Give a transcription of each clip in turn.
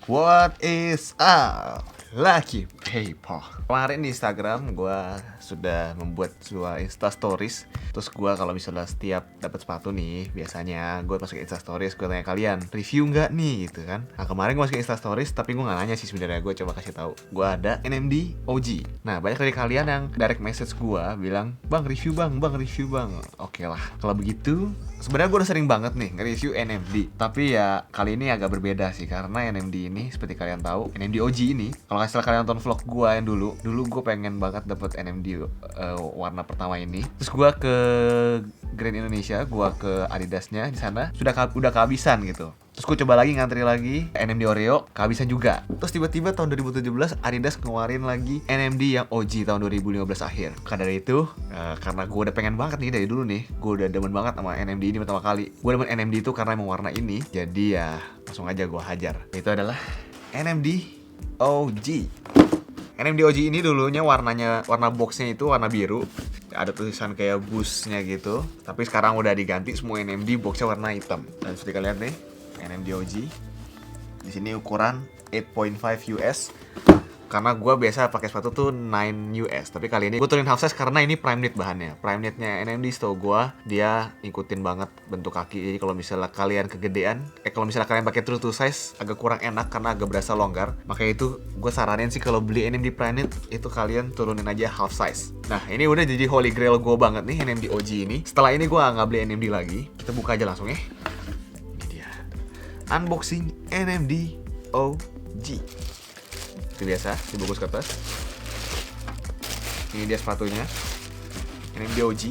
What is up? Lucky people. Kemarin di Instagram gue sudah membuat sebuah Insta Stories. Terus gue kalau misalnya setiap dapat sepatu nih, biasanya gue masukin Insta Stories, gue tanya kalian review nggak nih gitu kan. Nah kemarin gue masukin Insta Stories tapi gue nggak nanya sih sebenarnya, gue coba kasih tahu gue ada NMD OG. Nah banyak dari kalian yang direct message gue bilang bang review bang review bang. Oke lah kalau begitu. Sebenarnya gue udah sering banget nih nge-review NMD. Tapi ya kali ini agak berbeda sih, karena NMD ini seperti kalian tahu, NMD OG ini, kalau misalnya kalian nonton vlog gue yang dulu gue pengen banget dapet NMD warna pertama ini. Terus gue ke Grand Indonesia, gue ke Adidasnya di sana udah kehabisan gitu. Terus gue coba lagi ngantri lagi NMD Oreo, kehabisan juga. Terus tiba-tiba tahun 2017 Adidas ngeluarin lagi NMD yang OG tahun 2015 akhir. Karena dari itu, karena gue udah pengen banget nih dari dulu nih, gue udah demen banget sama NMD ini pertama kali. Gue demen NMD itu karena emang warna ini, jadi ya langsung aja gue hajar. Itu adalah NMD OG. NMD OG ini dulunya warna boxnya itu warna biru, ada tulisan kayak busnya gitu. Tapi sekarang udah diganti semua NMD boxnya warna hitam. Dan seperti kalian lihat nih, NMD OG. Di sini ukuran 8.5 US. Karena gue biasa pakai sepatu tuh 9 US, tapi kali ini gue turunin half size karena ini prime knit bahannya. Prime knitnya NMD setahu gue dia ngikutin banget bentuk kaki. Jadi kalau misalnya kalian kegedean, kalau misalnya kalian pakai true to size agak kurang enak karena agak berasa longgar. Makanya itu gue saranin sih kalau beli NMD prime knit itu kalian turunin aja half size. Nah ini udah jadi holy grail gue banget nih NMD OG ini. Setelah ini gue nggak beli NMD lagi. Kita buka aja langsung ya. Ini dia unboxing NMD OG. Seperti biasa, dibungkus ke atas. Ini dia sepatunya, NMD OG.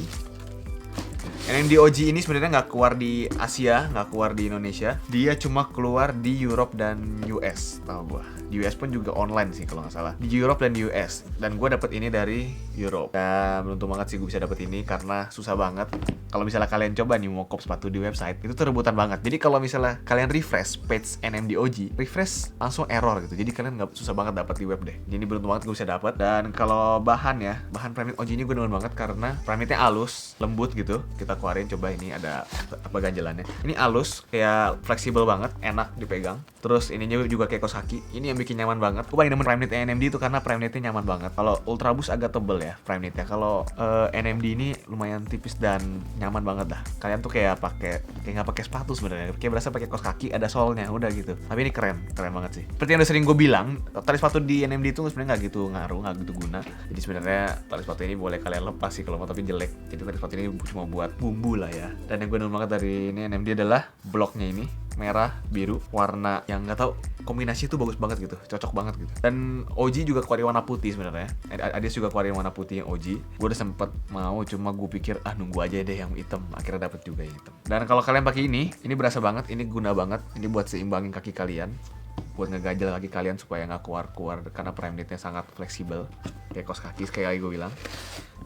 NMD OG ini sebenarnya nggak keluar di Asia, nggak keluar di Indonesia. Dia cuma keluar di Europe dan US, tau gua. Di US pun juga online sih kalau nggak salah. Di Europe dan di US. Dan gue dapet ini dari Europe. Dan beruntung banget sih gue bisa dapet ini karena susah banget. Kalau misalnya kalian coba nih mau kop sepatu di website, itu tuh rebutan banget. Jadi kalau misalnya kalian refresh page NMD OG, refresh langsung error gitu. Jadi kalian nggak susah banget dapat di web deh. Jadi beruntung banget gue bisa dapat. Dan kalau bahan prime knit OG ini gue demen banget karena prime knitnya halus, lembut gitu. Kita keluarin coba ini ada apa ganjelannya. Ini halus, kayak fleksibel banget, enak dipegang. Terus ininya juga kayak kaos kaki. Ini yang bikin nyaman banget. Gue paling demen prime knit NMD itu karena prime knitnya nyaman banget. Kalau Ultra Boost agak tebel ya prime knitnya. Kalau NMD ini lumayan tipis dan nyaman banget dah. Kalian tuh kayak nggak pakai sepatu sebenarnya. Kayak berasa pakai kaos kaki ada solnya udah gitu. Tapi ini keren banget sih. Seperti yang udah sering gue bilang, tali sepatu di NMD itu sebenarnya nggak gitu ngaruh, nggak gitu guna. Jadi sebenarnya tali sepatu ini boleh kalian lepas sih kalau mau, tapi jelek. Jadi tali sepatu ini cuma buat bumbu lah ya. Dan yang gue demen banget dari ini NMD adalah bloknya ini merah biru, warna yang nggak tahu kombinasi itu bagus banget gitu, cocok banget gitu. Dan OG juga keluarin warna putih sebenarnya. Adidas juga keluarin warna putih yang OG. Gue udah sempet mau, cuma gue pikir nunggu aja deh yang hitam. Akhirnya dapet juga yang hitam. Dan kalau kalian pakai ini berasa banget, ini guna banget. Ini buat seimbangin kaki kalian, buat ngegajal kaki kalian supaya nggak keluar karena prime knitnya sangat fleksibel kayak kaos kaki kayak gue bilang.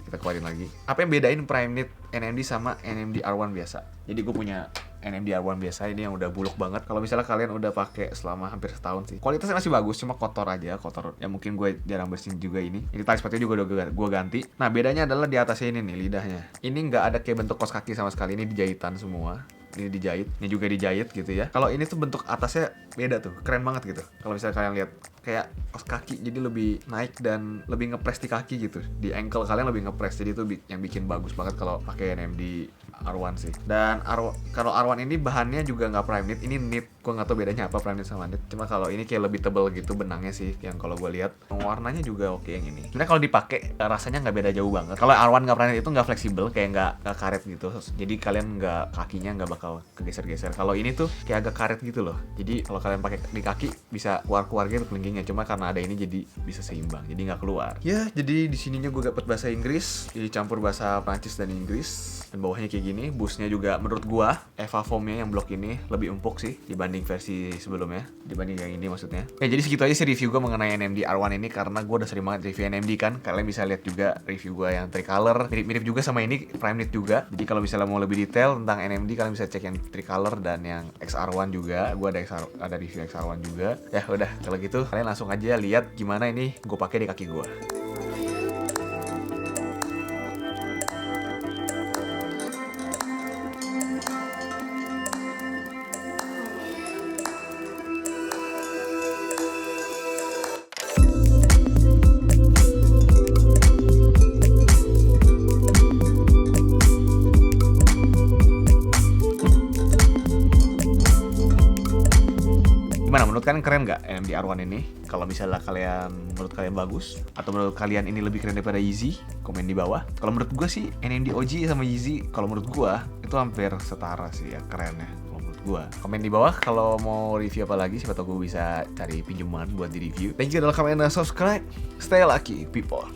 Kita keluarin lagi. Apa yang bedain prime knit NMD sama NMD R1 biasa? Jadi gue punya NMD R1 biasa, ini yang udah buluk banget. Kalau misalnya kalian udah pakai selama hampir setahun sih, kualitasnya masih bagus, cuma kotor aja, kotor. Ya mungkin gue jarang bersihin juga ini. Ini tali sepatunya juga udah gue ganti. Nah bedanya adalah di atasnya ini nih, lidahnya. Ini nggak ada kayak bentuk kaos kaki sama sekali, ini dijahitan semua. Ini dijahit, ini juga dijahit gitu ya. Kalau ini tuh bentuk atasnya beda tuh, keren banget gitu. Kalau misalnya kalian lihat kayak kaos kaki, jadi lebih naik dan lebih ngepres di kaki gitu. Di ankle kalian lebih ngepres, jadi itu yang bikin bagus banget kalau pakai NMD R1 sih. Dan kalau R1 ini bahannya juga nggak prime knit, ini knit. Gue nggak tahu bedanya apa prime knit sama knit. Cuma kalau ini kayak lebih tebel gitu benangnya sih. Yang kalau gue lihat warnanya juga oke yang ini. Sebenarnya kalau dipakai rasanya nggak beda jauh banget. Kalau R1 nggak prime knit itu nggak fleksibel, kayak nggak karet gitu. Jadi kalian kakinya nggak bakal kegeser-geser. Kalau ini tuh kayak agak karet gitu loh. Jadi kalau kalian pakai di kaki bisa keluar gitu kelingkingnya. Cuma karena ada ini jadi bisa seimbang. Jadi nggak keluar. Ya jadi di sininya gue dapet bahasa Inggris, jadi campur bahasa Prancis dan Inggris. Dan bawahnya kayak gini. Busnya juga menurut gua Eva Foamnya yang blok ini lebih empuk sih dibanding versi sebelumnya, dibanding yang ini maksudnya. Ya jadi segitu aja sih review gua mengenai NMD R1 ini, karena gua udah sering banget review NMD kan. Kalian bisa lihat juga review gua yang tricolor, mirip-mirip juga sama ini prime knit juga. Jadi kalau misalnya mau lebih detail tentang NMD, kalian bisa cek yang tricolor dan yang XR1 juga. Gua ada review XR1 juga. Ya udah kalau gitu kalian langsung aja lihat gimana ini gua pakai di kaki gua. Gimana menurut kalian, keren nggak NMD R1 ini? Kalau misalnya menurut kalian bagus, atau menurut kalian ini lebih keren daripada Yeezy, komen di bawah. Kalau menurut gue sih NMD OG sama Yeezy, kalau menurut gue itu hampir setara sih ya kerennya. Kalau menurut gue, komen di bawah kalau mau review apa lagi, siapa tahu gue bisa cari pinjaman buat di review. Dan jika adalah kalian yang subscribe, stay lucky people.